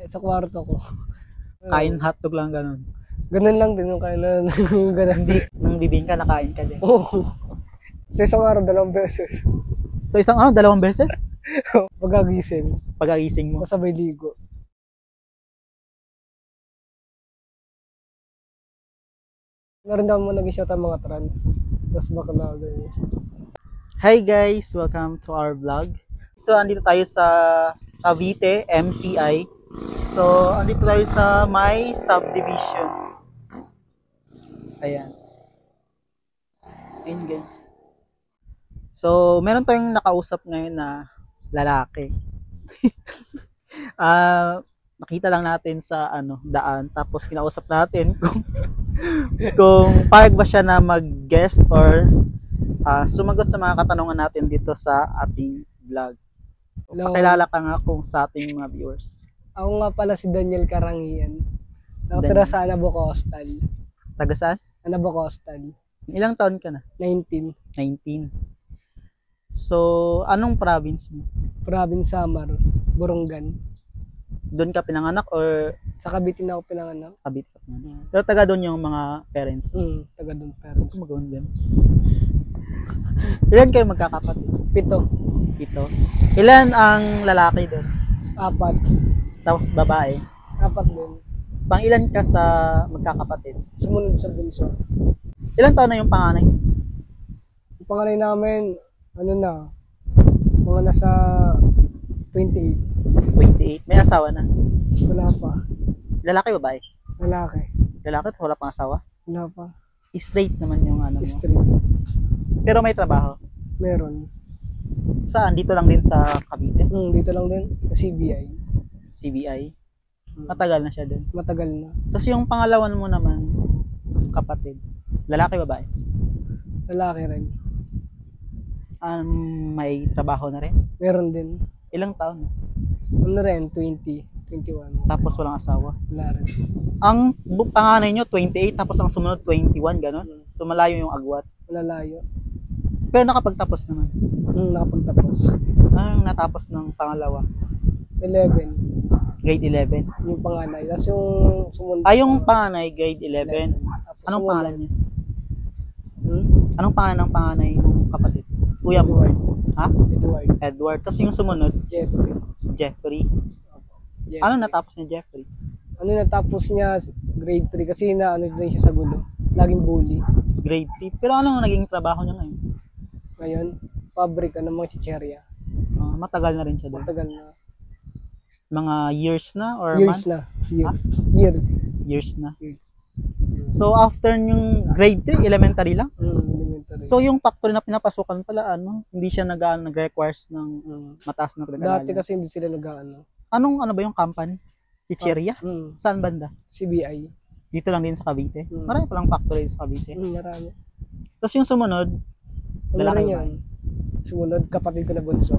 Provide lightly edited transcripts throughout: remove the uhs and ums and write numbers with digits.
Sa kwarto ko. Kain hotdog lang ganun. Ganun lang din yung kainan. Ganun. Hindi, nang bibingka, nakain ka din. Oo. Sa isang araw, 2 beses. So isang 2 beses? Pagkagising, Pagkagising mo. masabay ligo. Meron daw mo nag-shout ang mga trans. Tapos bakla ganyan. Hi guys! Welcome to our vlog. So andito tayo sa Cavite, MCI. So andito tayo sa my subdivision. Ayan. Ayan guys. So meron tayong nakausap ngayon na lalaki. Nakita lang natin sa daan, tapos kinausap natin kung payag ba siya na mag-guest or sumagot sa mga katanungan natin dito sa ating vlog. Hello. Pakilala ka nga kung sa ating mga viewers. Ako nga pala si Daniel Karangian. Nakatira sa Anabo Coastal. Taga saan? Anabo Coastal. Ilang taon ka na? 19. 19. So, anong province mo? Province Samar. Borongan. Doon ka pinanganak or Sa Cavite na ako pinanganak. Cavite ka pinanganak? Pero taga doon yung mga parents mo? Taga doon parents. Magawin din. Ilan kayo magkakapatid? 7. 7. Ilan ang lalaki doon? 4. Tapos babae? 4 din. Pang ilan ka sa magkakapatid? Sumunod sa bunso. Ilang taon na yung panganay? Yung panganay namin, mga nasa 28. 28. May asawa na? Wala pa. Lalaki o babae? Lalaki. Lalaki at wala pang asawa? Wala pa. Straight naman yung mo. History. Pero may trabaho? Meron. Saan? Dito lang din sa Cavite? Dito lang din. Sa CBI. CBI? Matagal na siya din. Matagal na. Tapos yung pangalawan mo naman, kapatid, lalaki babae? Lalaki rin. May trabaho na rin? Meron din. Ilang taon? Rin, 20, 21. Tapos walang asawa? Wala rin. Ang panganay nyo, 28, tapos ang sumunod, 21, gano'n? So malayo yung agwat. Malalayo. Pero nakapagtapos naman. Nakapagtapos. Anong natapos ng pangalawa? 11. Grade 11? Yung panganay. Tapos yung sumunod. Yung panganay, grade 11. Anong pangalan niya? Anong pangalan ng panganay ng kapatid? Kuya mo? Edward. Ha? Edward. Edward. Tapos yung sumunod, Jeffrey. Jeffrey. Jeffrey. Ano natapos ni Jeffrey? Natapos niya grade 3 kasi din siya sa gulo. Laging bully. Grade 3. Pero ano naging trabaho niya ngayon? Ngayon, pabrika ng mga chicherya. Matagal na rin siya doon. Matagal na. Mga years na or Years months? na. Years. Years. Years na. So after yung grade 3, elementary lang? Elementary. So yung factory na pinapasukan pala, hindi siya nag-requires ng mataas na pinag-aralan? Dati kasi hindi sila Anong ba yung company? Chicheria? Saan banda? CBI. Dito lang din sa Cavite? Marami palang factory sa Cavite. Marami. Tapos yung sumunod, lalaki ba? Sumunod, kapatid ko na bunso.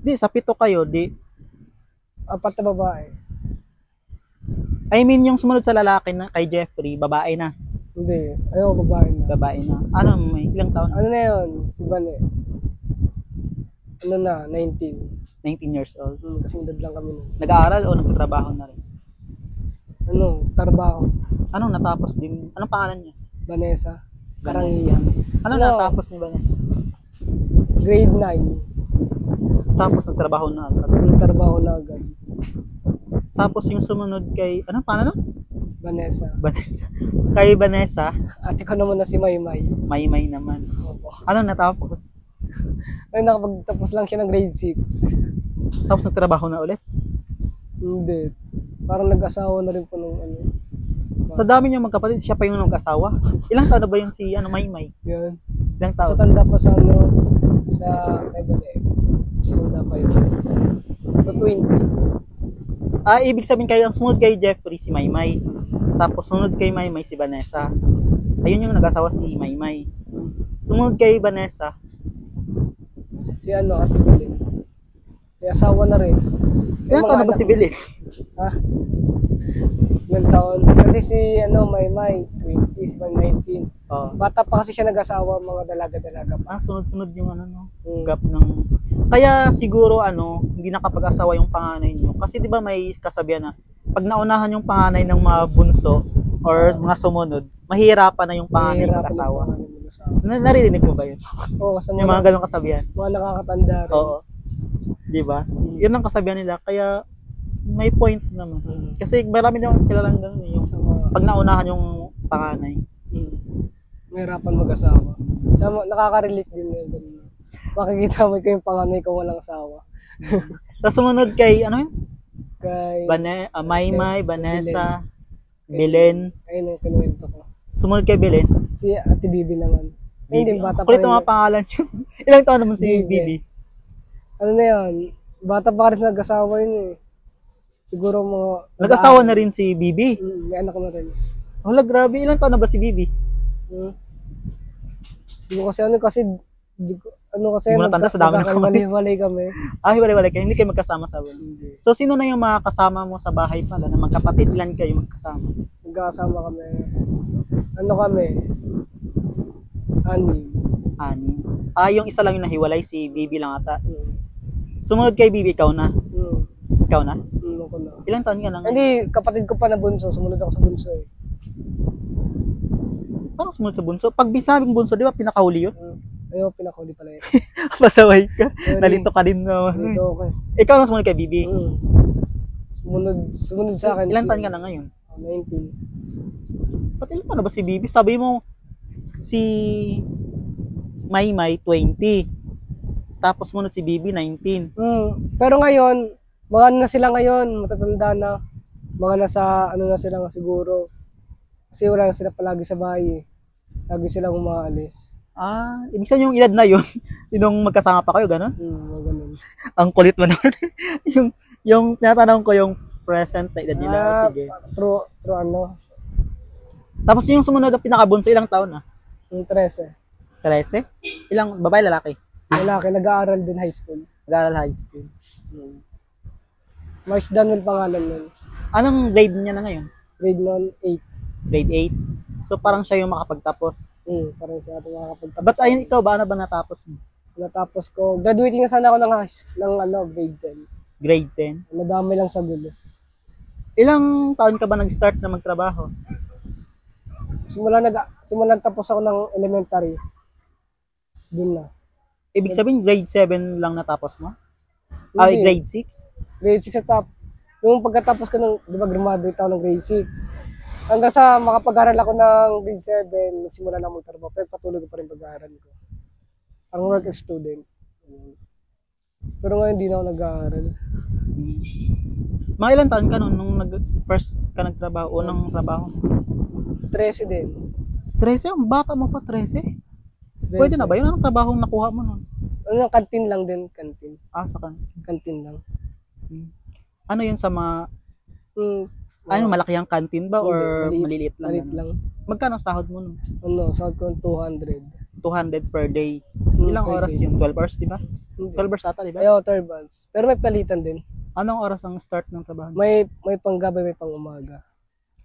Di, sa 7 kayo, 4 na babae. I mean, yung sumunod sa lalaki na kay Jeffrey, babae na. Hindi. Babae na. Babae na. May ilang taon? Na yun? Si Bane. 19. 19 years old. Kasi edad lang kami nun. Nag-aaral o nagtatrabaho na rin? Trabaho. Anong natapos din? Anong pangalan niya? Vanessa. Karangian. Anong natapos ni Vanessa? Grade 9. Tapos nagtrabaho na agad. Trabaho na agad. Tapos yung sumunod kay, anong pangalan? Vanessa. Kay Vanessa. Ate ko naman na si Maymay. Maymay naman. Opo. Anong natapos? Nakapagtapos lang siya ng grade 6. Tapos nagtrabaho na ulit? Hindi. Parang nag-asawa na rin po nung Sa dami niyo magkapatid, siya pa yung nag-asawa. Ilang taon na ba yung si Maymay? Yun. Ilang taon? Sa tanda pa sa kay Bane. Sa tanda pa yun. So 20. Ibig sabihin kayo, ang sumunod kay Jeffrey si Maymay. Tapos sunod kay Maymay si Vanessa. Ayun yung nag-asawa si Maymay. Sumunod kay Vanessa. Si Ate Belen. May asawa na rin. Ilang taon na ba si Billy? Ilang taon? Kasi si Maymay, 20, si Van 19. Oh. Bata pa kasi siya nag-asawa, mga dalaga-dalaga pa. Sunod-sunod yung gap ng Kaya siguro hindi nakapag-asawa yung panganay niyo. Kasi 'di ba may kasabihan na pag naunahan yung panganay ng mga bunso or mga sumunod, mahirapan na yung panganay Nahihirapan mag-asawa. yung panganay mag-asawa. Naririnig mo ba yun? Oo, sa Yung mga ganong kasabihan. mga nakakatanda rin. Oo. 'Di ba? Yun ang kasabihan nila. Kaya may point naman. Kasi marami din akong kilalang ganun yung pag naunahan yung panganay. Mahirapan mag-asawa. Tsaka nakaka-relate din yun. Makikita mo ko yung panganay kung walang asawa. Tapos sumunod kay, yun? Kay Maymay, Vanessa, Belen. Ayun yung kinuwento ko. Sumunod kay Belen. Si Ate Bibi naman. Hindi, bata pa Kulit rin. ang mga pangalan yun. Ilang taon naman si Bibi. Bibi? Ano na yun? Bata pa rin nag-asawa yun eh. Siguro mga... Nag-asawa na rin si Bibi. May anak na rin. Wala, grabe. Ilang taon na ba si Bibi? Hindi ko kasi Hindi mo natanda sa dami ng kamay. Mali kami. Hiwalay-walay kayo. Hindi kayo magkasama sa bahay. So, sino na yung mga kasama mo sa bahay pala na magkapatid? Ilan kayo magkasama? Magkasama kami. Ano kami? Ani. Yung isa lang yung nahiwalay, si Bibi lang ata. Sumunod kay Bibi, ikaw na. Ikaw na? Ako na. Ilang taon ka na nga? Hindi, kapatid ko pa na bunso. Sumunod ako sa bunso eh. Parang sumunod sa bunso. Pag bisabing bunso, di ba pinakahuli yun? Ayun, pinakahuli pala yun. Pasaway ka. Nalito ka din naman. Nalito ako eh. Ikaw na sumunod kay Bibi. Sumunod sa akin. Ilang taon ka na ngayon? 19. Ba't ilan na ba si Bibi? Sabi mo, si Maymay 20. Tapos sumunod si Bibi 19. Pero ngayon, mga ano na sila ngayon, matatanda na. Mga nasa, ano na sila nga siguro. Kasi wala na sila palagi sa bahay eh. Lagi silang umaalis. Ibig sabihin yung edad na yun, yung magkasama pa kayo, gano'n? Ganun. Ang kulit mo naman. yung tinatanong ko yung present na edad nila. Sige. True ano. Tapos yung sumunod na pinakabunso, ilang taon na? Yung 13. 13? Ilang babae, lalaki? Lalaki, nag-aaral din high school. Nag-aaral high school. Mars Danwell pangalan nun. Anong grade niya na ngayon? Grade nun, 8. Grade 8? So parang siya yung makapagtapos? Parang siya ito makakapagtapos. Ba't ayun ikaw, ba na ba natapos mo? Natapos ko, graduating na sana ako ng grade 10. Grade 10? Nadami lang sa gulo. Ilang taon ka ba nag-start na magtrabaho? Simulan tapos ako ng elementary. Doon na. Ibig sabihin, grade 7 lang natapos mo? Hindi. Grade 6? Grade 6 sa top. Yung pagkatapos ko ng, di ba, graduate ako ng grade 6. Hanggang sa makapag-aral ako ng grade 7, nagsimula na magtrabaho. Pero patuloy ko pa rin pag-aaral ko. Parang work student. Pero ngayon hindi na ako nag-aaral. Mga ilang taon ka nung first ka nagtrabaho, unang trabaho? 13 din. 13? Ang bata mo pa, 13? Pwede na ba yun? Anong trabaho nakuha mo nun? Ano, kantin lang din, kantin. Sa Kantin lang. Ano yun sa mga... malaki ang kantin ba or maliliit lang? Maliit lang. Magkano sahod mo nun? Sahod ko 200. 200 per day. Ilang oras yun? 12 hours, di ba? 12 hours ata, di ba? Ayaw, 12 hours. Pero may palitan din. Anong oras ang start ng trabaho? May panggabi, may pang umaga.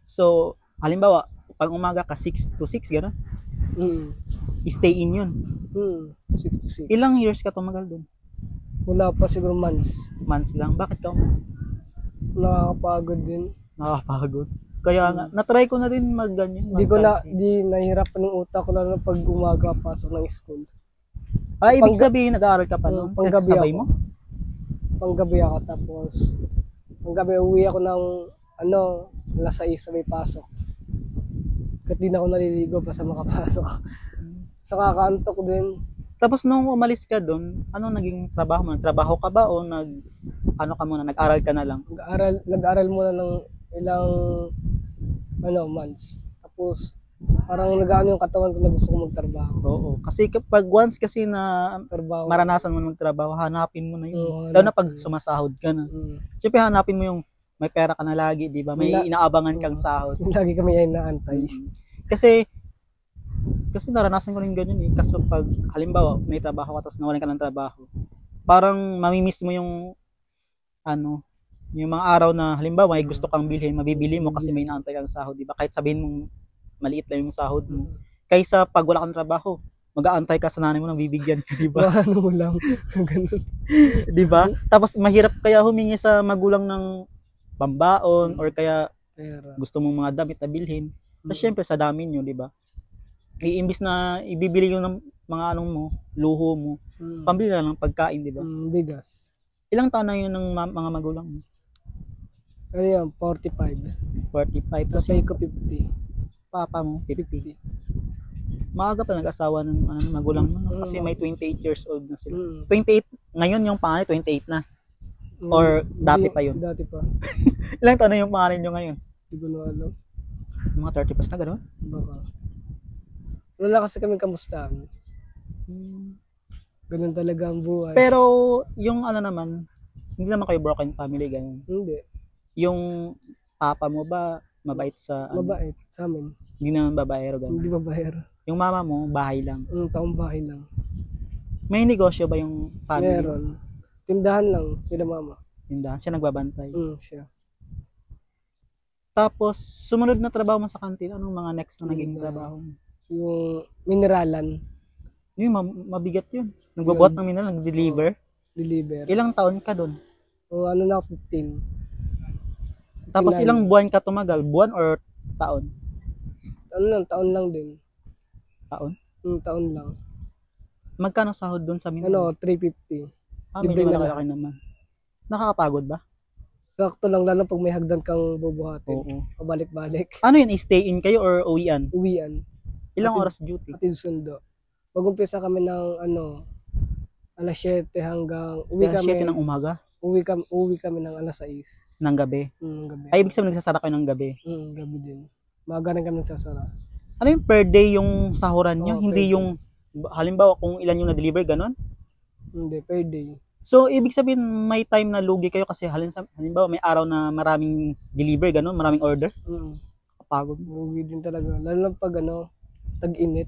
So, halimbawa, pag umaga ka 6 to 6, gano'n? Stay in yun. 6 to 6. Ilang years ka tumagal dun? Wala pa siguro months. Months lang. Bakit ka umalis? Nakakapagod din. Nakakapagod. Kaya nga, na-try ko na din mag-ganyan. Di nahihirapan ng utak ko lalo pag umaga pasok ng school. Ibig sabihin nag-aaral ka pa no? Panggabi Sabay ako. mo? Panggabi ako tapos panggabi uwi ako ng alas 6 sabay pasok. Kahit di na ako naliligo basta makapasok. Sa kakaantok din. Tapos nung umalis ka doon, anong naging trabaho mo? Nagtrabaho ka ba o nag-aral ka na lang? Nag-aral muna ng ilang months. Tapos parang nag-ano yung katawan ko na gusto ko magtrabaho. Oo. Kasi kapag once kasi na Trabaho. maranasan mo magtrabaho, hanapin mo na yun. Oo, Lalo na pag sumasahod ka na. Siyempre hanapin mo yung may pera ka na lagi, di ba? May inaabangan kang sahod. Lagi kami ay naantay. Kasi naranasan ko rin ganyan eh. Kasi pag halimbawa may trabaho ka tapos nawalan ka ng trabaho, parang mamimiss mo yung yung mga araw na halimbawa may gusto kang bilhin, mabibili mo kasi may inaantay kang sahod, di ba? Kahit sabihin mong maliit lang yung sahod mo. Kaysa pag wala kang trabaho, mag-aantay ka sa nanay mo nang bibigyan ka, di ba? Ano mo lang. Ganun. Di ba? Tapos mahirap kaya humingi sa magulang ng pambaon or kaya Pera. gusto mong mga damit na bilhin. Kasi syempre sa dami nyo, di ba? Iimbis na ibibili yung ng mga anong mo, luho mo, pambili na lang ng pagkain, di ba? Bigas. Ilang taon na yun ng mga magulang mo? Ano yan? 45. 45. Tapos Kasi yung ko 50. papa mo, 50. Maaga pa nag-asawa ng magulang mo, no? Kasi may 28 years old na sila. 28, ngayon yung panganay 28 na. Or dati pa yun? Dati pa. Ilang taon na yung panganay nyo ngayon? Hindi ko na alam. Mga 30 plus na gano'n? Baka. Wala kasi kami kamustahan. Ganun talaga ang buhay. Pero yung ano naman, hindi naman kayo broken family ganun. Hindi. Yung papa mo ba mabait sa Mabait sa amin. Hindi naman babaero ganun. Hindi babaer. Yung mama mo bahay lang. Taong bahay lang. May negosyo ba yung family? Meron. Tindahan lang sila mama. Tindahan. Siya nagbabantay. Siya. Tapos sumunod na trabaho mo sa kantin, anong mga next na naging trabaho mo? Yung mineralan. Yung mabigat yun. Nagbabuhat ng mineral, nag-deliver. Deliver. Ilang taon ka doon? Ano na 15. Tapos ilang buwan ka tumagal? Buwan or taon? Ano lang, taon lang din. Taon? Taon lang. Magkano sahod doon sa mineral? 350. Medyo libre na malaki naman. Nakakapagod ba? Sakto lang, lalo pag may hagdan kang bubuhatin. Oo. Pabalik-balik. Ano yun? Stay in kayo or uwian? Uwian. Ilang oras duty? Atid sundo. Mag-umpisa kami ng alas 7 hanggang Alas 7 ng umaga? Uwi kami ng alas 6. Ng gabi? Gabi. Ay, ibig sabihin nagsasara kayo ng gabi? Gabi din. Maaga rin kami nagsasara. Ano yung per day yung sahuran nyo? Hindi per yung, halimbawa kung ilan yung na-deliver, ganon? Hindi, per day. So, ibig sabihin may time na lugi kayo kasi halimbawa may araw na maraming deliver, ganon, maraming order? Kapagod. Lugi din talaga. Lalo lang pag tag-init.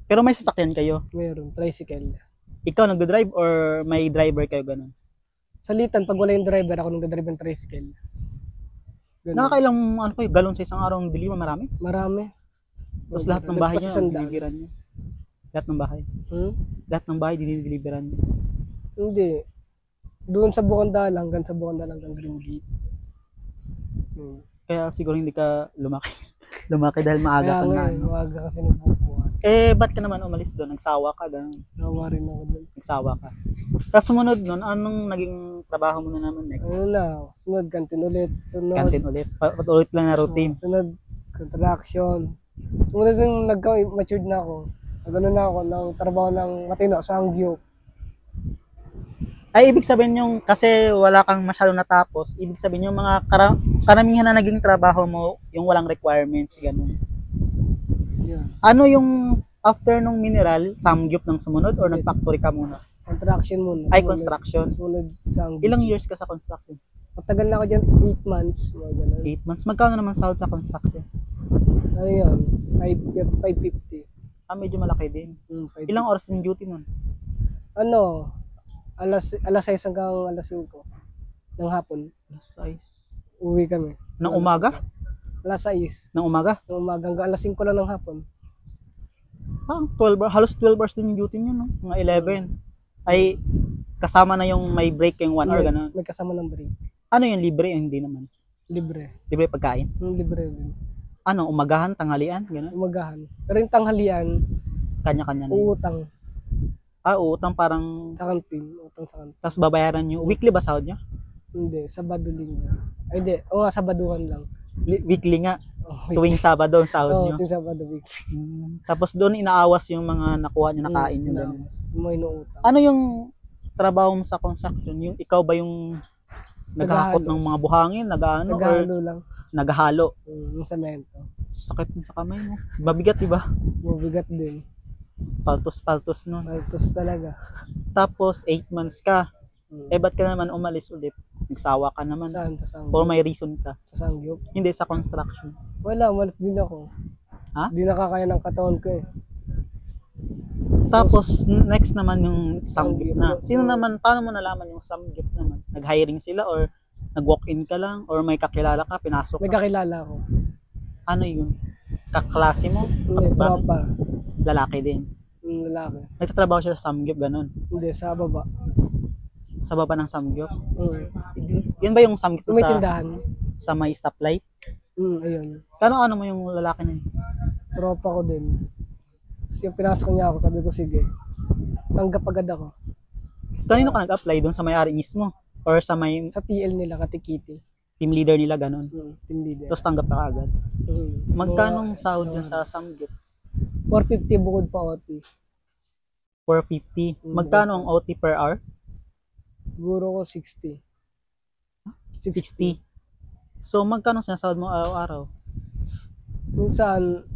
Pero may sasakyan kayo? Meron, tricycle. Ikaw nagdo-drive or may driver kayo, ganon? Salitan, pag wala yung driver, ako nagdadrive ng tricycle. Ganun. Nakakailang galon sa isang araw ng deliver, marami? Marami. Tapos lahat ng bahay nyo, Nagpasisandaan. dinideliveran nyo? Lahat ng bahay? Lahat ng bahay, dinideliveran nyo? Hindi. Doon sa Bukandal, hanggang sa Bukandal, hanggang Green Gate. Kaya siguro hindi ka lumaki. Lumaki dahil maaga ka na. Maaga kasi nagbubuhat. Eh, ba't ka naman umalis doon? Nagsawa ka, gano'n? Nawa rin ako doon. Nagsawa ka. Tapos sumunod nun, anong naging trabaho mo na naman next? Sunod, kantin ulit. Sunod, Kantin ulit. Patuloy lang na routine. Sunod, construction. Sumunod yung nagka-matured na ako. Nagano na ako ng trabaho ng matino sa Hangyup. Ay, ibig sabihin yung, kasi wala kang masyado natapos, ibig sabihin yung mga karamihan na naging trabaho mo, yung walang requirements, gano'n. Yeah. Ano yung after nung mineral, samgyup ng sumunod or nag-factory ka muna? Construction muna. Ay, construction. Sumunod sa Hangyup. Ilang years ka sa construction? Matagal na ako dyan, 8 months. Mga ganun. 8 months. Magkano naman sahod sa construction? Ano yun? 550. Medyo malaki din. 550. Ilang oras yung duty nun? Alas 6 hanggang alas 5 ng hapon. Alas 6. Uwi kami. Ng umaga? Alas 6. Ng umaga? Ng umaga hanggang alas 5 lang ng hapon. 12 hours. Halos 12 hours din yung duty nyo, no? Mga 11. Ay, kasama na yung may break yung 1 hour, gano'n. May kasama ng break. Ano yung libre? Yung hindi naman. Libre. Libre pagkain? Libre din. Ano, umagahan, tanghalian, gano'n? Umagahan. Pero yung tanghalian, Kanya-kanya na yun. uutang Utang parang, sa kantin. Utang sa kantin. tapos babayaran nyo. Weekly ba sahod nyo? Hindi, Sabado linggo. Ay, hindi. O nga, Sabaduhan lang. Weekly nga. Oh, Tuwing Sabado ang sahod nyo. yung Sabado week. Tapos doon inaawas yung mga nakuha nyo, nakain nyo. Ganun. May inuutang. Ano yung trabaho mo sa construction? Yung ikaw ba yung naghahakot ng mga buhangin, nag-ano, or Naghahalo lang. naghahalo? Yung semento. Sakit mo sa kamay mo. Mabigat, di ba? Mabigat din. Paltos-paltos nun. Paltos talaga. Tapos 8 months ka. Eh ba't ka naman umalis ulit? Nagsawa ka naman. Saan? Sa Or Sangyup. may reason ka? Sa Sangyup. Hindi sa construction. Wala, umalis din ako. Ha? Di nakakaya ng katawan ko eh. Tapos next naman yung samgyup na. Samgyup. Sino naman, paano mo nalaman yung samgyup naman? Nag-hiring sila or nag-walk-in ka lang or may kakilala ka, pinasok May ka? kakilala ko. Ano yun? Kaklase mo? May Kapitbahay? tropa. Lalaki din. Yung lalaki. Nagtatrabaho siya sa Samgyup, ganun. Hindi, sa baba. Sa baba ng Samgyup. Yan Mm. ba yung Samgyup May sa tindahan. may stoplight? Ayun. Ano mo yung lalaki na yun? Tropa ko din. Tapos yung pinasok niya ako, sabi ko sige. Tanggap agad ako. Kanino ka nag-apply doon sa may-ari mismo? Or sa may Sa TL nila, Katikiti. team leader nila, ganun? Team leader. Tapos tanggap ka agad. Magkanong sahod dyan sa Samgyup? 450 bukod pa OT. 450. Magkano ang OT per hour? Siguro ko 60. 60. So, magkano sinasahod mo araw-araw? Minsan,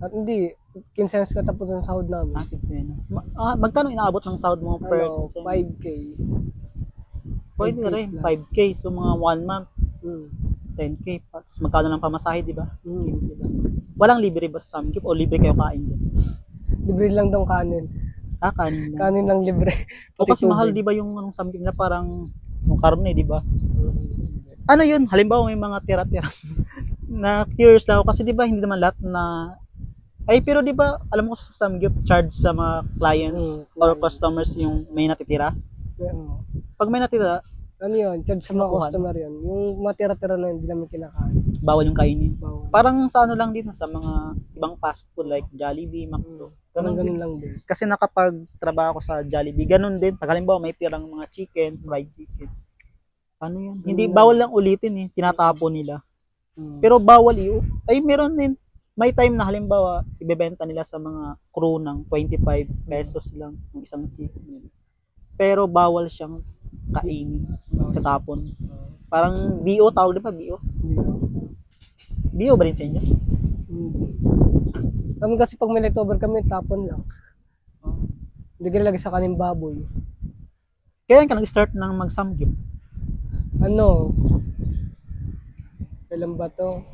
at hindi, 15 katapos ng sahod namin. 15. Magkano inaabot ng sahod mo per 5K. Pwede na rin, 5K. So, mga 1 month, 10K. Tapos magkano lang pamasahe, di ba? 15 lang. Walang libre ba sa Samgyup o libre kayo kain dyan? Libre lang daw kanin. Kanin lang. Kanin lang libre. O kasi mahal, di ba, yung Samgyup na parang yung karne, di ba? Ano yun? Halimbawa may mga tira-tira. Na curious lang ako kasi di ba hindi naman lahat na pero di ba alam mo sa Samgyup charge sa mga clients or customers yung may natitira? Pag may natitira, ano yun? Charge sa mga customer yun. Yung matira-tira na hindi namin kinakain. bawal yung kainin. Bawal. Parang sa ano lang din sa mga ibang fast food like Jollibee, McDo. Ganun Ganun din. lang din. Kasi nakapagtrabaho ko sa Jollibee, ganun din. Pag halimbawa may tirang mga chicken, fried chicken. Ano yun? Hindi, bawal lang ulitin eh. Tinatapon nila. Pero bawal meron din. May time na halimbawa, ibebenta nila sa mga crew ng 25 pesos lang ng isang chicken. Pero bawal siyang kainin, katapon. Parang BO, tawag din pa, BO. BO ba rin sa inyo? Kami kasi pag may leftover kami, tapon lang. Hindi ka nilagay sa kanin baboy. Kailan ka nag-start ng mag-samgyup? Kailan ba to?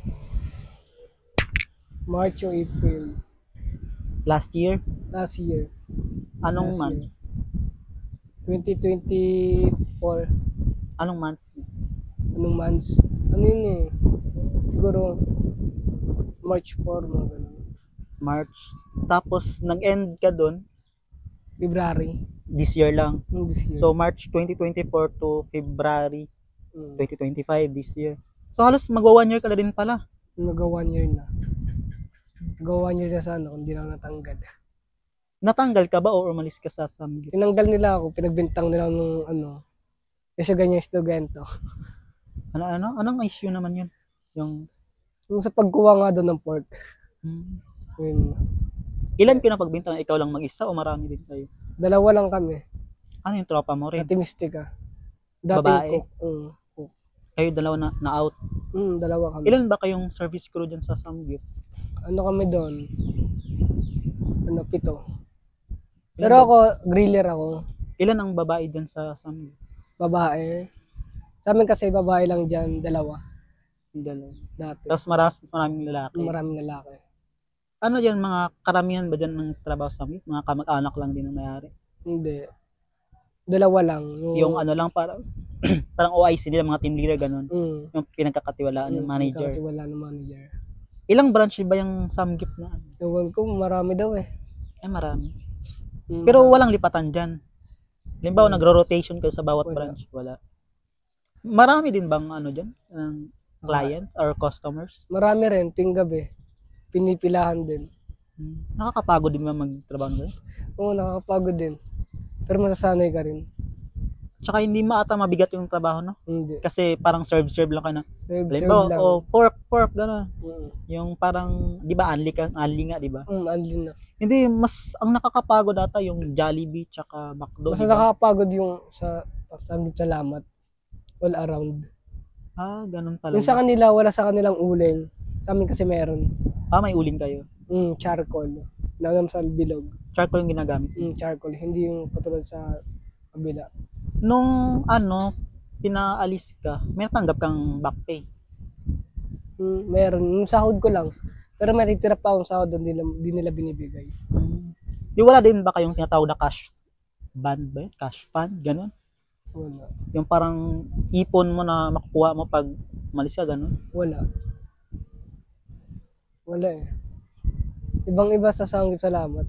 March o April. Last year? Last year. Anong Last months? 2024. Anong months? Anong months? Ano yun eh? Siguro March 4, mga ganun. March. Tapos nag-end ka doon February. this year lang. This year. So March 2024 to February 2025 this year. So halos magwa 1 year ka na din pala. Nag-1 year na. Nag-1 year na sana kung di lang natanggal. Natanggal ka ba o umalis ka sa Samgyup? Tinanggal nila ako, pinagbintang nila nung kasi ganyan estudyante. Anong issue naman yun? Yung sa pagkuha nga doon ng pork. Yun. Ilan ka na pagbintang? Ikaw lang mag-isa o marami din kayo? 2 lang kami. Ano yung tropa mo rin? Sa Temistica. Babae? Cook. Kayo dalawa na out? 2 kami. Ilan ba kayong service crew dyan sa Samgyup? Kami doon? 7. Pero ako, griller ako. Ilan ang babae dyan sa Samgyup? Babae. Sa amin kasi babae lang dyan, 2. Dalawa. Dati. Tapos maraming lalaki. Maraming lalaki. Ano dyan, mga karamihan ba dyan ng trabaho sa Samgyup? Mga kamag-anak lang din ang mayari? Hindi. 2 lang. Yung ano lang parang OIC nila, mga team leader, ganun. Yung pinagkakatiwalaan ng manager. Pinagkakatiwalaan ng manager. Ilang branch ba yung Samgyup na? Ewan ko, marami daw eh. Marami. Pero walang lipatan dyan. Halimbawa, nagro-rotation kayo sa bawat branch. Wala. Marami din bang dyan? Clients or customers? Marami rin, tuwing gabi. Pinipilahan din. Nakakapagod din ba magtrabaho na? Oo, nakakapagod din. Pero masasanay ka rin. Tsaka hindi mabigat yung trabaho, no? Hindi. Kasi parang serve lang ka na. Serve lang. O pork, gano'n. Yung Mm. parang, di ba, anli nga, di ba? Anli na. Hindi, ang nakakapagod ata yung Jollibee tsaka McDo. Mas diba? nakakapagod yung sa salamat. All around. Ganun pala. Yung sa kanila, wala sa kanilang uling. Sa amin kasi meron. May uling kayo? Charcoal. Nanam sa bilog. Charcoal yung ginagamit? Charcoal. Hindi yung patulad sa kabila. Nung pinaalis ka, may natanggap kang back pay? Meron. Yung sahod ko lang. Pero may titira pa akong sahod doon, di nila binibigay. Di wala din ba kayong tinatawag na cash band ba? Cash fund? Ganun? Wala. Yung parang ipon mo na makukuha mo pag umalis ka, ganun? Wala eh. Ibang iba sa Samgyup Salamat.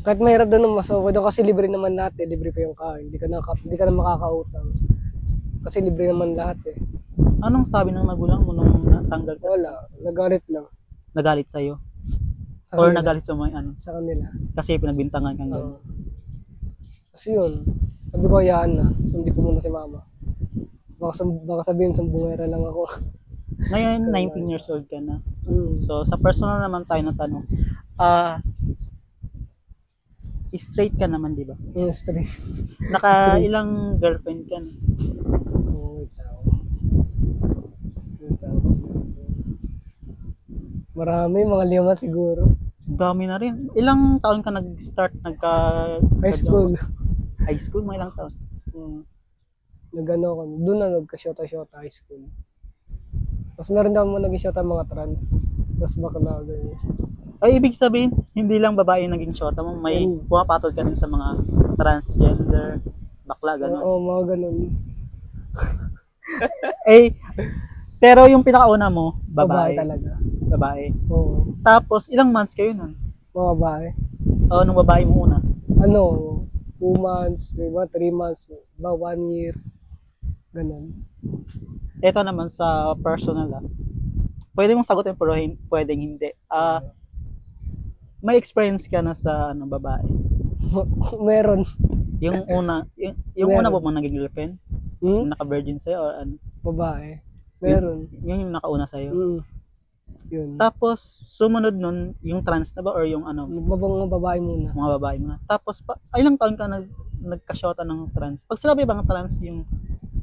Kahit mahirap doon ng masowa doon kasi libre naman lahat eh. Libre pa yung kain. Hindi ka na makakautang. Kasi libre naman lahat eh. Anong sabi ng magulang mo nung natanggal ka? Wala. Nagalit lang. Nagalit sa'yo? Sa Or kanila. nagalit sa mga ano? Sa kanila. Kasi pinagbintangan kang Oo. gano'n. Kasi yun. Sabi ko, hayaan na. Hindi ko muna si mama. Baka sabihin, sumbungera lang ako. Ngayon, 19 years old ka na. Mm. So, sa personal naman tayo na tanong. Straight ka naman, di ba? Yung stress. Naka ilang girlfriend ka na? Oh, wait lang. Marami, mga 5 siguro. Dami na rin. Ilang taon ka nag-start? High school. High school? Mga ilang taon? Nagano ko. Doon na nagka-shota-shota high school. Tapos meron daw mo nag-shota mga trans. Tapos bakla ganyan. Ay, ibig sabihin, hindi lang babae yung naging shota mo. May pumapatol ka din sa mga transgender, bakla, gano'n. Oo, mga ganun. Eh, pero yung pinakauna mo, babae. Talaga. Babae. Oo. Tapos, ilang months kayo nun? Mga babae. O, nung babae mo una? 2 months, diba? 3 months, diba? 1 year. Ganun. Ito naman sa personal pwede mong sagutin pero pwedeng hindi. May experience ka na sa babae? Meron. Yung una, yung una ba mong naging girlfriend? Yung naka-virgin sa'yo or ano? Babae. Meron. Yung nakauna sa'yo? Yun. Tapos, sumunod nun, yung trans na ba or yung ano? Mga babae muna. Mga babae muna. Tapos, ilang taon ka nagka-shota ng trans? Pag sinabi bang trans, yung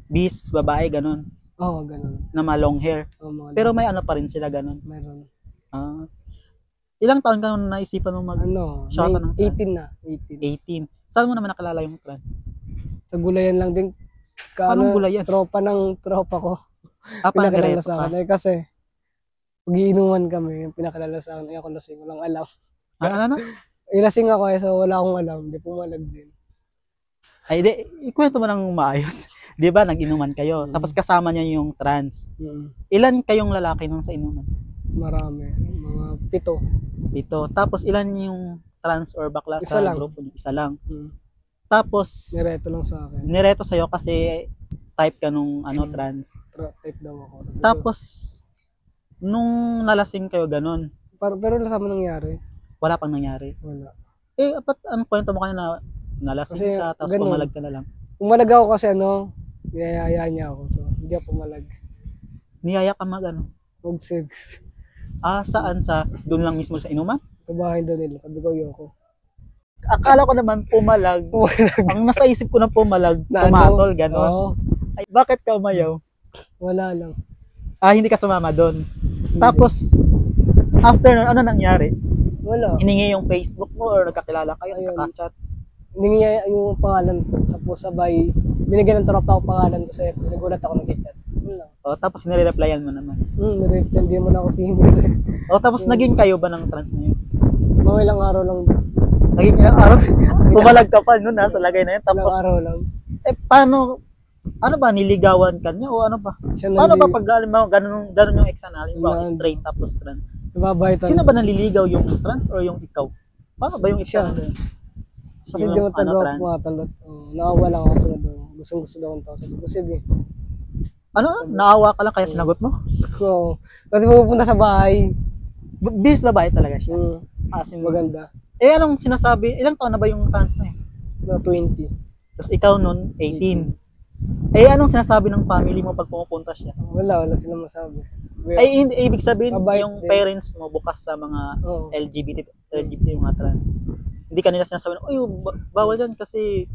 bis, babae, ganun? Oo, ganun. Na mga long hair. Pero may ano pa rin sila, ganun? Meron. Ilang taon ka nung naisipan mo shota ng trans? 18 na. 18. Saan mo naman nakalala yung trans? Sa gulayan lang din. Anong gulayan? Tropa ng tropa ko. Parang Pinakilala diretso sa ka? akin. Kasi, pag-iinuman kami, yung pinakilala sa akin, ay ako lasing, walang alam. Ano? Ilasing ako so wala akong alam. Di pumalag din. Ay, ikwento mo ng maayos. Di ba, nag-inuman kayo. Tapos kasama niya yung trans. Ilan kayong lalaki nung sa inuman? Marami. Mga 7. Tapos ilan yung trans or bakla Isa sa lang. grupo niyo? Isa lang. Tapos, Nireto lang sa akin. nireto sa'yo kasi type ka nung trans. Type daw ako. Tapos, nung nalasing kayo ganun, Pero wala sa amin nangyari. wala pang nangyari. Wala. Ba't ang kwento mo kanina, nalasing Kasi ka, tapos ganun. pumalag ka na lang. Umalag ako kasi niyayaya niya ako. So, hindi ako pumalag. Niyaya ka Mag-sex. Saan? Doon lang mismo sa inuman? Sa bahay daw nila. Sabi ko, yoko. Akala ko naman pumalag. Ang nasa isip ko na pumalag, Na pumatol, gano'n. Oo. Ay, bakit ka umayaw? Wala lang. Hindi ka sumama doon. Tapos, after nun, ano nangyari? Wala. Hiningi yung Facebook mo or nagkakilala kayo, Ayun. nagkaka-chat? Hindi niya yung pangalan ko. Tapos sabay, binigyan ng tropa ko pangalan ko sa FB. Nagulat ako nag-chat. Yun lang. Tapos nire-replyan mo naman. Nireply, hindi mo na ako single. Tapos naging kayo ba ng trans na yun? Mga ilang araw lang. Naging ilang araw? Pumalag ka pa nun sa lagay na yun. Ilang Tapos, araw lang. paano, ano ba, niligawan ka niya o ano ba? Siya Paano ba nali- pag ganun yung ex na halimbawa, Nan- straight tapos trans? Nababaitan. Sino ba nanliligaw, yung trans or yung ikaw? Paano ba yung Siya. ikaw? Kasi di mo talaga ako matalot. Nakawa lang ako sa doon. Gusto daw akong tao. Sabi ko, sige. Naawa ka lang kaya sinagot mo? So, kasi pupunta sa bahay. Bis babae talaga siya. As in, Maganda. anong sinasabi? Ilang taon na ba yung trans na yun? Na 20. Tapos ikaw nun, 18. Anong sinasabi ng family mo pag pumupunta siya? Wala silang masabi. Ibig sabihin, Mabait yung din. parents mo bukas sa mga Oo. LGBT yung mga trans. Hindi kanila sinasabi na, bawal yan kasi,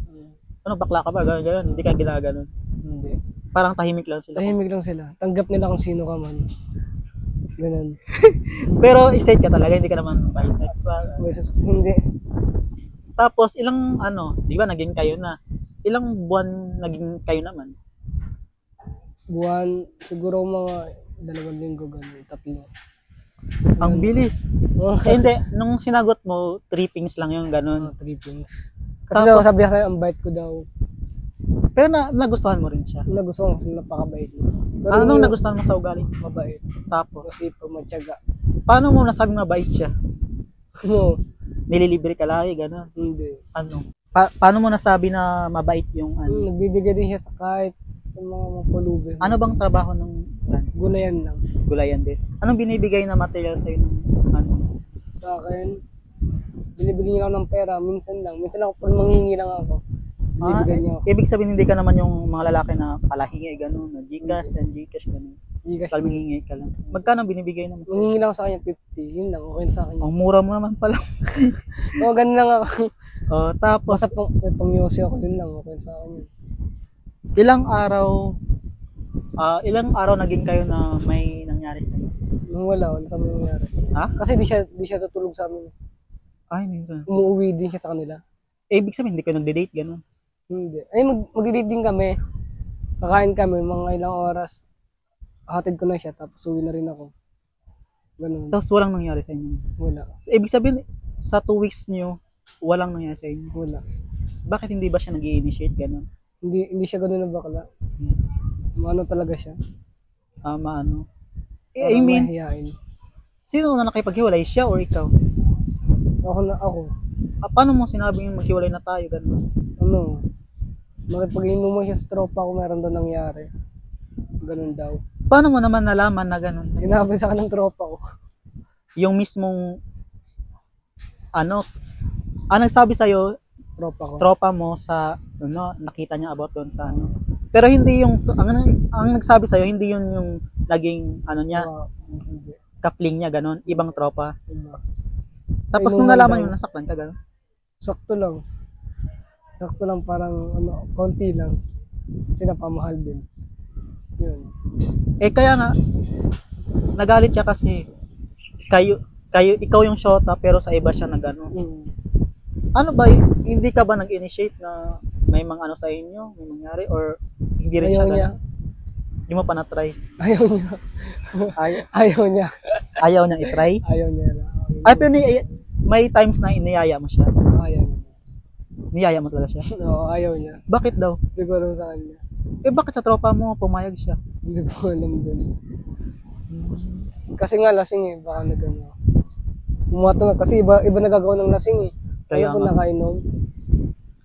bakla ka ba? Ganyan. Hindi ka ginaganon. Hindi. Parang tahimik lang sila. Tahimik lang sila. Tanggap nila kung sino ka man. Ganun. Pero straight ka talaga, hindi ka naman bisexual. Hindi. Tapos, ilang, di ba, naging kayo na. Ilang buwan naging kayo naman? Buwan, siguro mga 2 linggo, ganun, 3. Ang bilis. Hindi, nung sinagot mo, trippings lang yung ganun. 3 things. Kasi daw sabi sa'yo, ang bait ko daw. Pero nagustuhan mo rin siya. Nagustuhan ko, napakabait mo. Anong nagustuhan mo sa ugali? Mabait. Tapos, Kasi pag matyaga. paano mo nasabing mabait siya? nililibre ka lagi, gano'n. Hindi. Ano? Paano mo nasabi na mabait yung ano? Nagbibigay din siya sa kahit sa mga mapulubi. Ano bang trabaho ng Franz? Gulayan lang. Gulayan din. Anong binibigay na material sa'yo ng ano? Sa akin, binibigyan niya ako ng pera. Minsan lang. Minsan ako, pag manghingi lang ako. Binibigyan niya ako. Ibig sabihin hindi ka naman yung mga lalaki na palahingi, gano'n, na Gcash, gano'n. Gcash. Pag manghingi ka lang. Magkano binibigay naman sa'yo? Manghingi lang ako sa kanya 50. Yun lang. Okay na sa akin. Ang mura mo naman pala. Oo, ganun lang ako. Tapos, Basta pang-yosi ako. Yun lang. Okay sa akin yun. ilang araw naging kayo na may nangyari sa'yo? Nung wala, wala sa mga nangyari. Ha? Kasi di siya tutulog sa amin. Ay, hindi ka. Umuwi din siya sa kanila. Ibig sabihin, hindi kayo nagde-date, gano'n. Hindi. Ay, mag-date din kami. Kakain kami, mga ilang oras. Hatid ko na siya, tapos uwi na rin ako. Ganun. Tapos walang nangyari sa inyo. Wala. So, ibig sabihin, sa 2 weeks nyo, walang nangyari sa inyo. Wala. Bakit hindi ba siya nag-i-initiate, gano'n? Hindi siya ganun na bakla. Ano talaga siya. Maano? I Parang mean, mahihain. sino na nakipaghiwalay, siya or ikaw? Ako. Paano mo sinabing maghiwalay na tayo, gano'n? Ano? Makipag-inuman siya sa tropa ko, meron daw nangyari. Ganun daw. Paano mo naman nalaman na gano'n? Sinabi sa akin ng tropa ko. Yung mismong, ano nagsabi sa'yo, tropa mo sa, nakita niya about doon sa ano. Pero hindi yung, ang nagsabi sa'yo, hindi yun yung naging, niya, Hindi. kapling niya, gano'n, ibang tropa. Diba? Tapos Ay, nung inuman nalaman daw. yung nasaktan ka, gano'n. Sakto lang. Parang konti lang. Sinapamahal din. Yun. Kaya nga, nagalit siya kasi, ikaw yung shota, pero sa iba siya na gano'n. Ano ba, hindi ka ba nag-initiate na may mga ano sa inyo, may mangyari, or hindi rin siya gano'n? Hindi mo pa na-try? Ayaw niya. Ayaw niya. Ayaw niyang i-try? Ayaw niya lang. Ay, pero may times na iniyaya mo siya. Ayaw niya. Niyaya mo talaga siya? Oo, ayaw niya. Bakit daw? Hindi ko alam sa kanya. Bakit sa tropa mo pumayag siya? Hindi ko alam din. Kasi nga lasing eh, baka nagano. Bumato nga, kasi iba nagagawa ng lasing eh. Kaya Kaya ko nga. nakainom.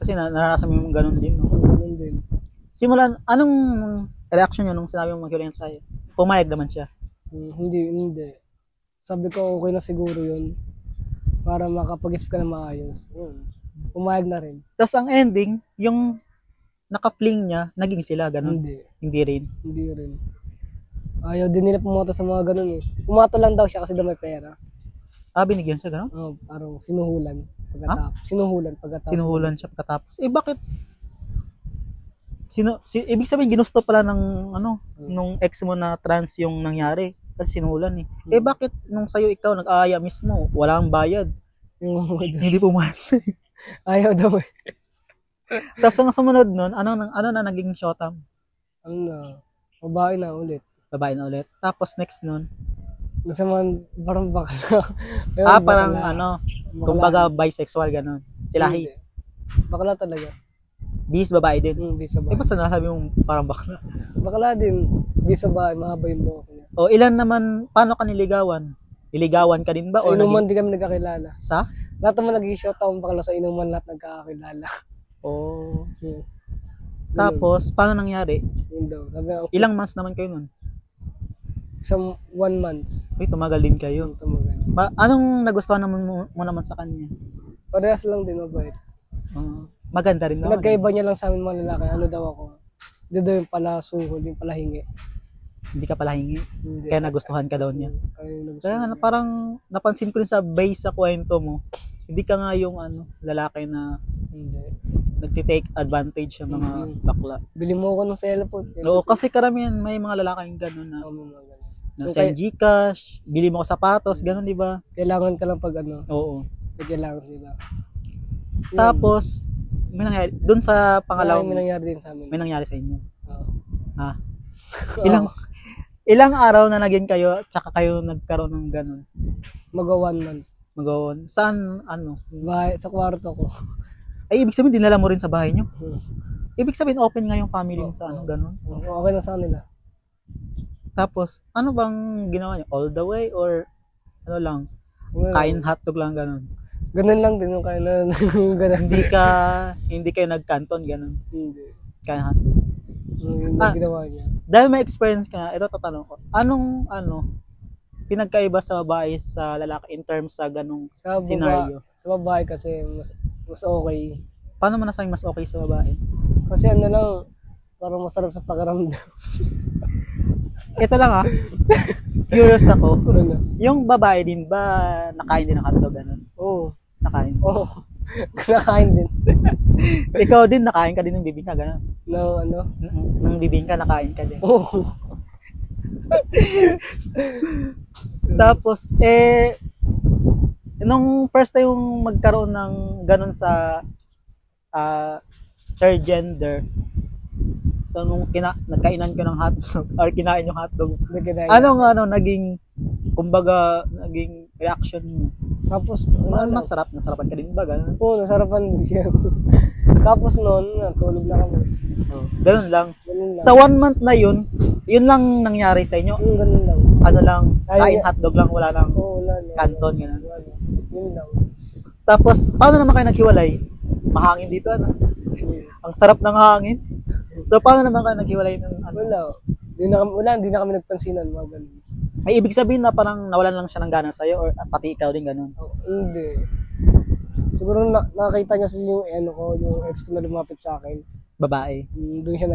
Kasi naranasan mo yung ganun din, no? Ganun din. Simulan, anong reaction niyo nung sinabi mo maghiwalay na tayo? Pumayag naman siya. Hindi. Sabi ko okay na siguro yun. Para makapag-isip ka na maayos. Pumayag na rin. Tapos ang ending, yung naka-fling niya, naging sila, ganun. Hindi rin. Hindi rin. Ayaw din nila pumoto sa mga ganun eh. Pumato lang daw siya kasi daw may pera. Binigyan siya, ganun? Parang sinuhulan pagkatapos. Sinuhulan siya pagkatapos. Bakit? Ibig sabihin, ginusto pala ng, nung ex mo na trans yung nangyari. Kasi sinuhulan eh. Bakit nung sa'yo ikaw nag-aaya mismo, walang bayad? Hindi pumasok. Ayaw daw eh. Tapos ang sumunod nun, ano na naging shota mo? Babae na ulit. Babae na ulit. Tapos next nun, Nasaman, parang bakla. parang bakla. kumbaga bisexual, gano'n. Sila Hindi. his. Bakla talaga. Bis babae din. Di sa bahay. Ba't sinasabi mo parang bakla? Bakla din. Di sa bahay, mahaba yung buhok niya. Ilan naman, paano ka niligawan? Niligawan ka din ba? Sa inuman di kami nagkakilala. Sa? Lahat naman nag-i-shot ako bakla sa inuman, lahat nagkakakilala. Tapos, paano nangyari? Yun daw. Sabi ako, Ilang months naman kayo nun? isang 1 month. Tumagal din kayo. Tumagal. Anong nagustuhan naman mo naman sa kanya? Parehas lang din, mabait. Maganda rin naman. Nagkaiba niya lang sa amin mga lalaki. Ano daw ako? Hindi daw yung pala suhol, yung pala hingi. Hindi ka pala hingi. Hindi. Kaya nagustuhan ka daw niya. Kaya nga, parang napansin ko rin sa base sa kwento mo, hindi ka nga yung lalaki na nagtitake advantage sa mga bakla. Bili mo ako ng cellphone. Oo, kasi karamihan may mga lalaking gano'n na Okay. send Gcash, bili mo ko sapatos, gano'n, di ba? Kailangan ka lang pag Oo. kailangan sila. Tapos, may nangyari, doon sa pangalawang, May nangyari din sa amin. may nangyari sa inyo. Oo. Ilang araw na naging kayo, tsaka kayo nagkaroon ng gano'n? Mag-1 month. Mag-on. Saan, Bahay, sa kwarto ko. Ay, ibig sabihin, dinala mo rin sa bahay nyo? Ibig sabihin, open nga yung family mo sa gano'n? Okay na sa kanila. Tapos, ano bang ginawa niyo? All the way or ano lang? Kain hotdog lang gano'n? Ganun lang din yung kaya na ganun. Hindi kayo nag-canton, ganun. Hindi. Kaya, Yung Ah. ginawa niya. dahil may experience ka na, ito tatanong ko, anong, pinagkaiba sa babae sa lalaki in terms sa ganung Sa scenario? Sa babae kasi mas okay. Paano mo nasabing mas okay sa babae? Kasi ano lang, parang masarap sa pakiramdam. Ito lang curious ako. Ano? Yung babae din ba nakain din ng hotdog ganun? Oo. Nakain. Oo. Kinakain din. Ikaw din nakain ka din ng bibingka ganun. No, ano? Ng bibingka nakain ka din. Oo. Tapos nung first time yung magkaroon ng ganun sa third gender, so nung nagkainan ko ng hotdog or kinain yung hotdog, naging kumbaga naging reaction mo? Tapos, Masarap, nasarapan ka din ba ganun? Oo, nasarapan din siya. Tapos noon, natulog na kami. Ganun lang. Ganun lang. Sa 1 month na yun lang nangyari sa inyo. Ganun lang. Ano lang, kain hotdog lang, wala lang Oo, wala na. canton, gano'n. Yun lang. Tapos, paano naman kayo naghiwalay? Mahangin dito, ano? Ang sarap ng hangin. So, paano naman kayo naghiwalay ng ano? Hindi na kami nagpansinan, mga ganun. Ay, ibig sabihin na parang nawalan lang siya ng gana sa'yo or pati ikaw din gano'n? Hindi. Siguro nakakita niya sa yung ex ko na lumapit sa akin. Babae. Doon siya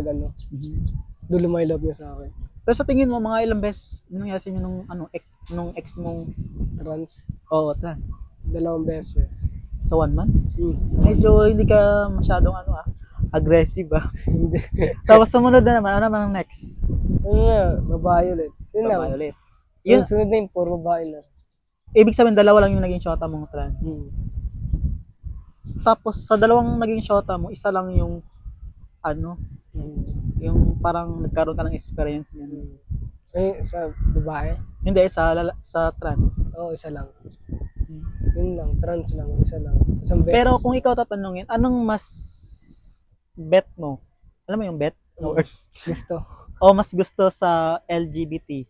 doon lumaylove niya sa akin. Pero sa tingin mo, mga ilang beses nangyari sa inyo nung ex mong Trans. Oo, trans. 2 beses. Sa 1 month? Medyo hindi ka masyadong aggressive Hindi. Tapos sumunod na naman, ano naman ang next? Babae ulit. Yun lang. Babae ulit. Yung sunod na yung puro babae na. Ibig sabihin, dalawa lang yung naging shota mong trans. Tapos, sa dalawang naging shota mo, isa lang yung yung parang nagkaroon ka ng experience niyan. Sa babae? Hindi, sa trans. Oo, isa lang. Yun lang, trans lang, isa lang. Isang beses. Pero kung ikaw tatanungin, anong mas bet mo? Alam mo yung bet? Gusto. O mas gusto sa LGBT?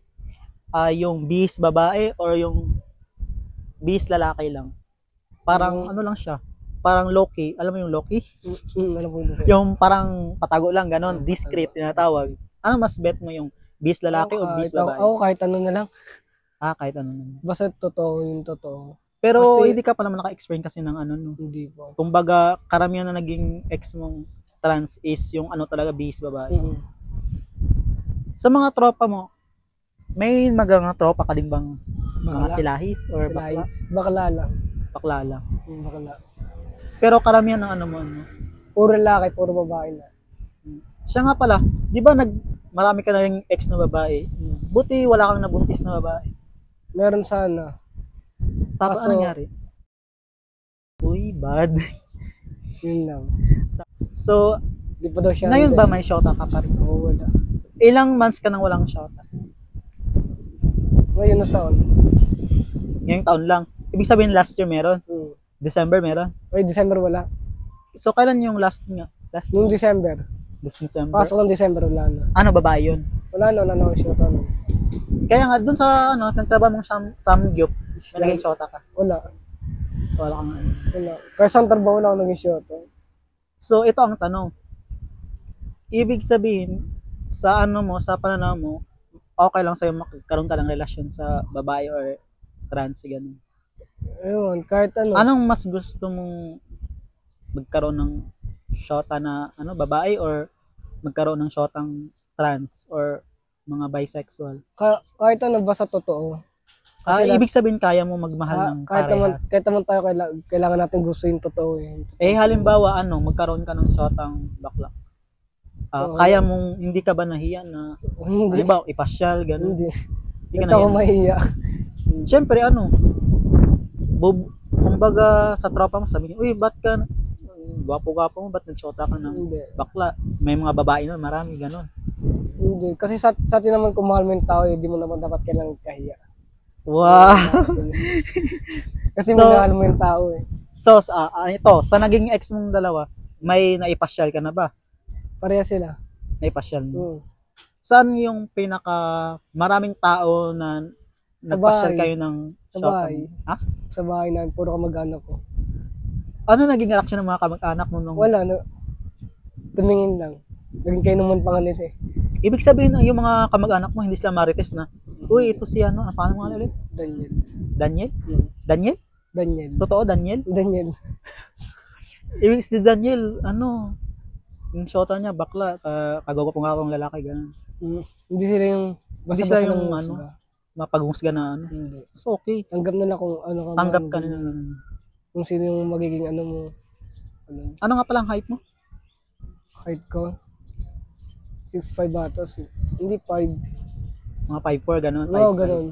Yung bis babae or yung bis lalaki lang? Parang ano lang siya? Parang Loki. Alam mo yung Loki? Alam mo yun. Yung parang patago lang, ganon. Discreet, tinatawag. Ano mas bet mo yung bis lalaki o bis babae? Ako kahit ano na lang. Kahit ano naman. Basta yung totoo. Pero hindi ka pa naman naka-experience kasi ng no? Hindi po. Kumbaga, karamihan na naging ex mong trans is yung talaga bis babae. Sa mga tropa mo, may mga tropa ka din bang mga silahis or bakla? Bakla lang. Bakla lang. Bakla. Pero karamihan ng mo, puro lalaki, puro babae na. Siya nga pala, di ba marami ka na ring ex na babae? Buti wala kang nabuntis na babae. Meron sana. Tapos ano nangyari? Uy, bad. Yun lang. So, di pa daw siya. Ngayon ba may shota ka pa rin? Oo, wala. Ilang months ka nang walang shota? Ngayon na taon. Ngayong taon lang. Ibig sabihin last year meron? December meron? December wala. So, kailan yung last nga? Nung December. December? Pasok ng December, wala na. Ano, babae yun? Wala na shota na. Kaya nga, dun sa, nagtrabaho mong samgyup, may naging shota ka? Wala. Wala kang Wala. Kaya saan trabaho na ako naging shota? So, ito ang tanong. Ibig sabihin, sa sa pananaw mo, okay lang sa'yo magkaroon ka ng relasyon sa babae or trans, ganun? Ayun, kahit ano. Anong mas gusto mong magkaroon ng shota na babae or magkaroon ng shotang trans or mga bisexual? Kahit ano, basta totoo. Ibig sabihin kaya mo magmahal ng parehas. Kahit naman tayo kailangan natin gusto yung totoo halimbawa magkaroon ka ng shotang bakla. Kaya mong, hindi ka ba nahiya na halimbawa ipasyal ganun? Hindi ka ako mahiya. Siyempre kumbaga sa tropa mo sabihin, uy, ba't ka gwapo-gwapo mo, ba't nagshota ka ng bakla? May mga babae nun, marami ganun. Hindi, kasi sa atin naman kung mahal mo yung tao, hindi mo naman dapat kailangan kahiya. Wow! Kasi mahal mo yung tao So, sa naging ex mong dalawa, may naipasyal ka na ba? Pareha sila. Naipasyal mo? Saan yung maraming tao na nagpasyal kayo ng sa bahay? Ha? Sa bahay namin, puro kamag-anak ko. Ano naging reaction ng mga kamag-anak mo nung... Wala, no. Tumingin lang. Naging kayo naman pa nga nila eh. Ibig sabihin, yung mga kamag-anak mo, hindi sila marites na, uy, ito si ano, paano mga ulit? Daniel. Daniel? Hmm. Daniel? Daniel. Totoo, Daniel? Daniel. Ibig si Daniel, ano, yung shota niya, bakla, kagawapong akong lalaki, gano'n. Hindi sila yung Hindi sila basta-basta yung, ng ano, husga. mapaghusga na ano. Hindi. So, okay. Tanggap nila kung ano ka. Tanggap man, ka nila. Kung sino yung magiging ano mo. Ano, Ano nga palang height mo? height ko. 6'5 batas. Hindi 5. Mga 5'4", gano'n. Oo, 5'5". ganun.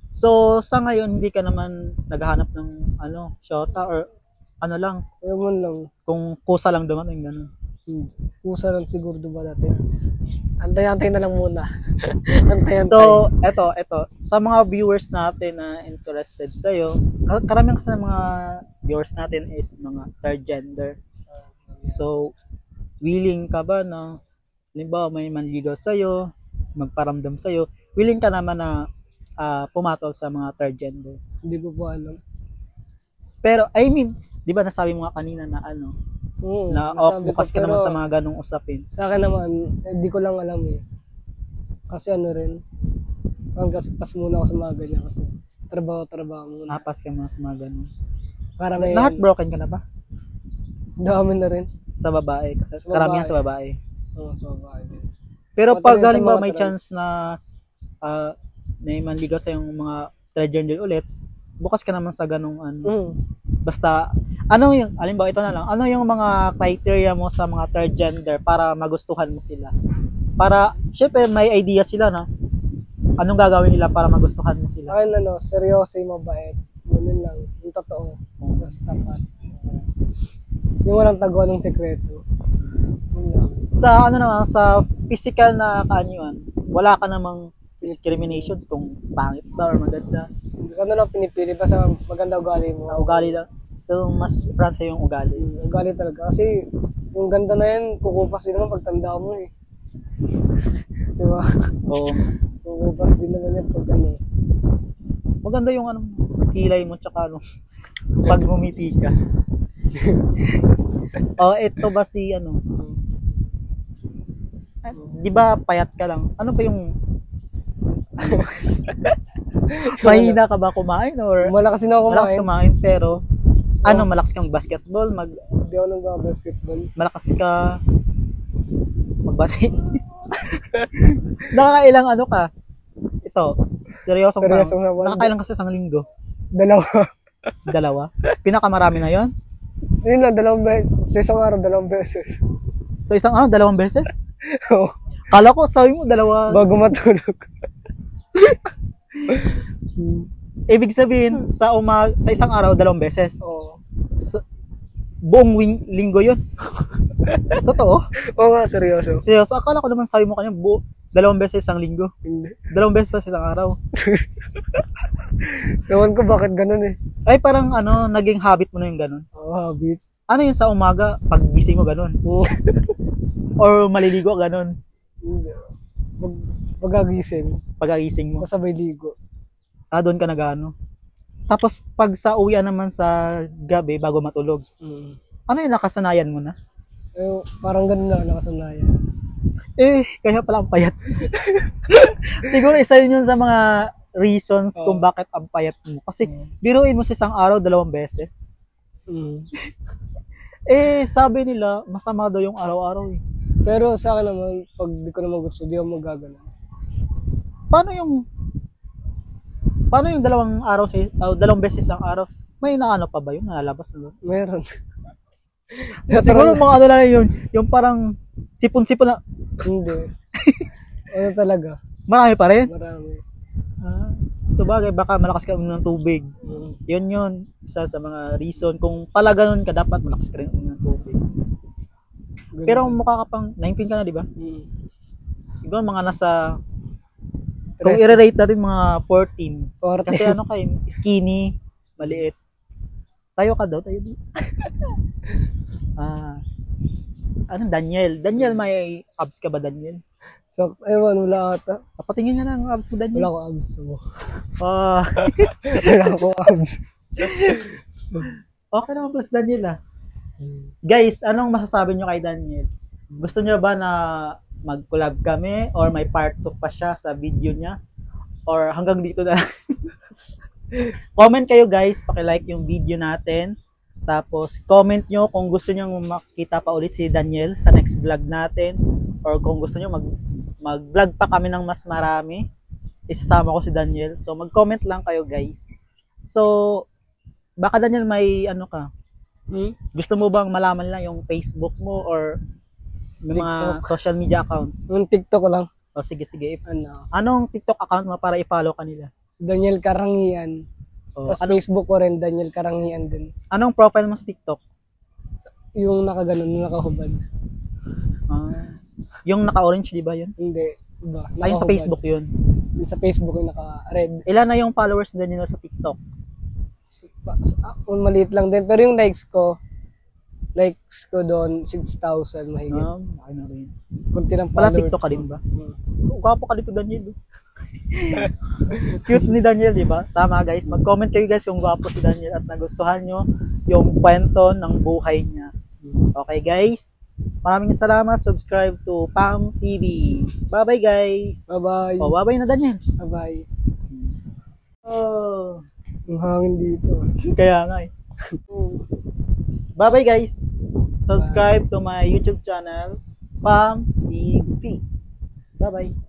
So, sa ngayon, hindi ka naman naghahanap ng, ano, shota or ano lang, Ewan lang. kung kusa lang dumating, gano'n. Pusa lang siguro ba natin. Antay-antay na lang muna. Antay-antay. So, eto, sa mga viewers natin na interested sa'yo, karamihan kasi ng mga viewers natin is mga third gender. So, willing ka ba na, halimbawa may manligaw sa'yo, magparamdam sa'yo, willing ka naman na pumatol sa mga third gender? Hindi ko po alam. Pero, I mean, di ba nasabi mo nga kanina na ano, Oo, na nasabi bukas ka ko, naman pero sa mga ganong usapin. sa akin naman, hindi ko lang alam eh. Kasi ano rin, kasi pas muna ako sa mga ganyan kasi trabaho muna. Napas ka muna sa mga ganon. Para may Lahat broken ka na ba? dami na rin. Sa babae? Kasi Sa karamihan babae. sa babae. Oo, sa babae din. Pero Mga pag trans sa halimbawa mga may trans. chance na may manligaw sa yung mga third gender ulit, bukas ka naman sa ganong ano. Basta, ano yung, halimbawa ito na lang, ano yung mga criteria mo sa mga third gender para magustuhan mo sila? Para, syempre may idea sila na anong gagawin nila para magustuhan mo sila. Akin ano, seryoso yung mabait. Ganun lang, yung totoo. Basta tapat. Yung walang taguan ng sekreto. Yun lang. Sa ano naman, sa physical na kaanyuan, wala ka namang discrimination kung pangit ba or maganda. Ano lang pinipili, basta maganda ugali mo. Ugali lang. So, mas prance yung ugali. Ugali talaga. Kasi yung ganda na yan, kukupas din naman pagtanda mo eh. Di ba? Oo. Kukupas din naman yan pag ano. Maganda yung ano, kilay mo tsaka ano, pag ngumiti ka. Ito ba si ano? Di ba payat ka lang? Ano ba yung mahina ka ba kumain or Malakas din ako malakas kumain. kumain pero ano, malakas kang basketball, Hindi ako nag-basketball. malakas ka magbati. Nakakailang ano ka? Ito, seryosong Seryosong naman. nakakailang kasi isang linggo. Dalawa. Dalawa. Pinakamarami na yon. Yun lang, dalawang beses. Sa isang araw, dalawang beses. So isang ano, 2 beses? Oo. Kala ko sabi mo dalawa. Bago matulog. Ibig sabihin sa sa isang araw 2 beses. Oo. Sa, buong linggo 'yon. Totoo? Oo nga, seryoso. Seryoso, akala ko naman sabi mo kanya 2 beses isang linggo. Hindi. 2 beses pa sa isang araw. Ewan ko bakit ganun eh. Ay parang ano, naging habit mo na yung ganun. Oo, habit. Ano yun sa umaga, pag gising mo ganun? Oo. Or maliligo ganun? Hindi. Pagagising, Pag-agising mo. masabay ligo. Doon ka nag-ano. Tapos pag sa uwian naman sa gabi bago matulog, ano yung nakasanayan mo na? Eh, parang ganun lang nakasanayan. Kaya pala ang payat. Siguro isa yun sa mga reasons kung bakit ang payat mo. Kasi biruin mo sa isang araw 2 beses. Sabi nila, masama daw yung araw-araw eh. Pero sa akin naman, pag di ko naman gusto, di ako magagana. Paano yung 2 araw sa 2 beses ang araw? May naano pa ba yun? Nalalabas na doon? Meron. Siguro mga ano lang yun, yung parang sipon-sipon na, Hindi. Ano talaga? marami pa rin. Marami. So bagay, baka malakas ka uminom ng tubig. Yun, isa sa mga reason. Kung pala ganun ka, dapat malakas ka rin uminom ng tubig. Ganun. Pero mukha ka pang 19 ka na, di ba? Siguro mga nasa, kung i-rate natin mga 14. Kasi ano kayo, skinny, maliit. Tayo ka daw, tayo dito. Daniel? Daniel, may abs ka ba, Daniel? So, ewan, wala ata. Patingin nga na ang abs mo, Daniel. Wala ko abs mo. Ah, Wala ko abs. Okay naman plus Daniel ah. Guys, anong masasabi nyo kay Daniel? Gusto nyo ba na mag-collab kami or may part 2 pa siya sa video niya? Or hanggang dito na? Comment kayo guys, paki-like yung video natin. Tapos comment nyo kung gusto nyo makita pa ulit si Daniel sa next vlog natin. Or kung gusto nyo mag-vlog pa kami ng mas marami, isasama ko si Daniel. So mag-comment lang kayo guys. So baka Daniel may ano ka? Gusto mo bang malaman lang yung Facebook mo or yung mga TikTok. social media accounts? Yung TikTok ko lang. O sige. Ano, Anong TikTok account mo para i-follow kanila? Daniel Karangian. O, Tapos Facebook ko rin, Daniel Karangian din. anong profile mo sa TikTok? Yung nakaganon, yung nakahubad. Yung naka-orange, di ba yun? Hindi. Iba. Ayun sa nakahubad. Facebook yun. Yung sa Facebook yung naka-red. Ilan na yung followers din nila sa TikTok? Maliit lang din. Pero yung likes ko doon, 6,000 mahigit. Okay na rin. Kunti ng Wala followers. TikTok ka din ba? Hmm. Gwapo ka dito, Daniel. Cute ni Daniel, di ba? Tama guys. Mag-comment kayo guys kung gwapo si Daniel at nagustuhan nyo yung kwento ng buhay niya. Okay guys? Maraming salamat. Subscribe to Pam TV. Bye-bye guys. Bye-bye. Oh, bye-bye na Daniel. Bye-bye. Oh, Ang hangin dito. kaya nga eh. Bye-bye guys. Subscribe to my YouTube channel, Pam TV. Bye-bye.